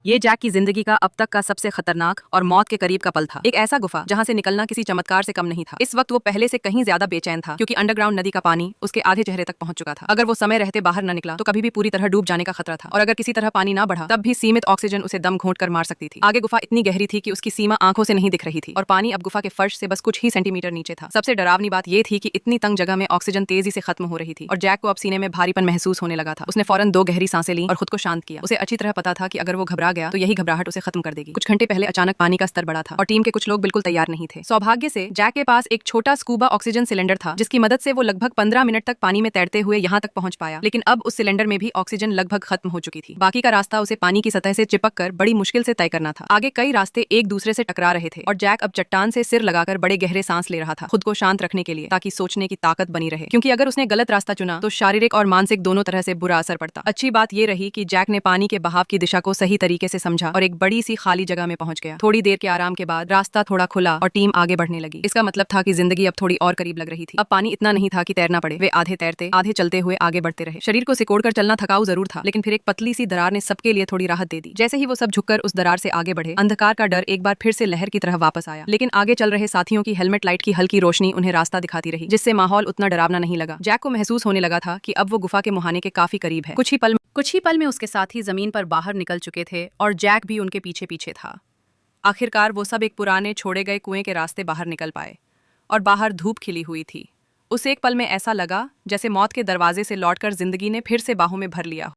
ये जैक की जिंदगी का अब तक का सबसे खतरनाक और मौत के करीब का पल था। एक ऐसा गुफा जहां से निकलना किसी चमत्कार से कम नहीं था। इस वक्त वो पहले से कहीं ज्यादा बेचैन था क्योंकि अंडरग्राउंड नदी का पानी उसके आधे चेहरे तक पहुंच चुका था। अगर वो समय रहते बाहर न निकला तो कभी भी पूरी तरह डूब जाने का खतरा था, और अगर किसी तरह पानी ना बढ़ा तब भी सीमित ऑक्सीजन उसे दम घोंट कर मार सकती थी। आगे गुफा इतनी गहरी थी कि उसकी सीमा आंखों से नहीं दिख रही थी, और पानी अब गुफा के फर्श से बस कुछ ही सेंटीमीटर नीचे था। सबसे डरावनी बात यह थी कि इतनी तंग जगह में ऑक्सीजन तेजी से खत्म हो रही थी, और जैक को अब सीने में भारीपन महसूस होने लगा था। उसने फौरन 2 गहरी सांसें ली और खुद को शांत किया। उसे अच्छी तरह पता था कि अगर वो घबरा गया तो यही घबराहट उसे खत्म कर देगी। कुछ घंटे पहले अचानक पानी का स्तर बढ़ा था और टीम के कुछ लोग बिल्कुल तैयार नहीं थे। सौभाग्य से जैक के पास एक छोटा स्कूबा ऑक्सीजन सिलेंडर था, जिसकी मदद से वो लगभग 15 मिनट तक पानी में तैरते हुए यहाँ तक पहुंच पाया। लेकिन अब उस सिलेंडर में भी ऑक्सीजन लगभग खत्म हो चुकी थी। बाकी का रास्ता उसे पानी की सतह से चिपक कर बड़ी मुश्किल से तय करना था। आगे कई रास्ते एक दूसरे से टकरा रहे थे और जैक अब चट्टान से सिर लगाकर बड़े गहरे सांस ले रहा था, खुद को शांत रखने के लिए, ताकि सोचने की ताकत बनी रहे, क्योंकि अगर उसने गलत रास्ता चुना तो शारीरिक और मानसिक दोनों तरह से बुरा असर पड़ता। अच्छी बात यह रही कि जैक ने पानी के बहाव की दिशा को सही तरीके से समझा और एक बड़ी सी खाली जगह में पहुंच गया। थोड़ी देर के आराम के बाद रास्ता थोड़ा खुला और टीम आगे बढ़ने लगी। इसका मतलब था कि जिंदगी अब थोड़ी और करीब लग रही थी। अब पानी इतना नहीं था कि तैरना पड़े। वे आधे तैरते आधे चलते हुए आगे बढ़ते रहे। शरीर को सिकोड़कर चलना थकाऊ जरूर था, लेकिन फिर एक पतली सी दरार ने सबके लिए थोड़ी राहत दे दी। जैसे ही वो सब झुककर उस दरार से आगे बढ़े, अंधकार का डर एक बार फिर से लहर की तरह वापस आया। लेकिन आगे चल रहे साथियों की हेलमेट लाइट की हल्की रोशनी उन्हें रास्ता दिखाती रही, जिससे माहौल उतना डरावना नहीं लगा। जैक को महसूस होने लगा था कि अब वो गुफा के मुहाने के काफी करीब है। कुछ ही पल में उसके साथी जमीन पर बाहर निकल चुके थे और जैक भी उनके पीछे पीछे था। आखिरकार वो सब एक पुराने छोड़े गए कुएं के रास्ते बाहर निकल पाए, और बाहर धूप खिली हुई थी। उस एक पल में ऐसा लगा जैसे मौत के दरवाजे से लौटकर जिंदगी ने फिर से बाहों में भर लिया।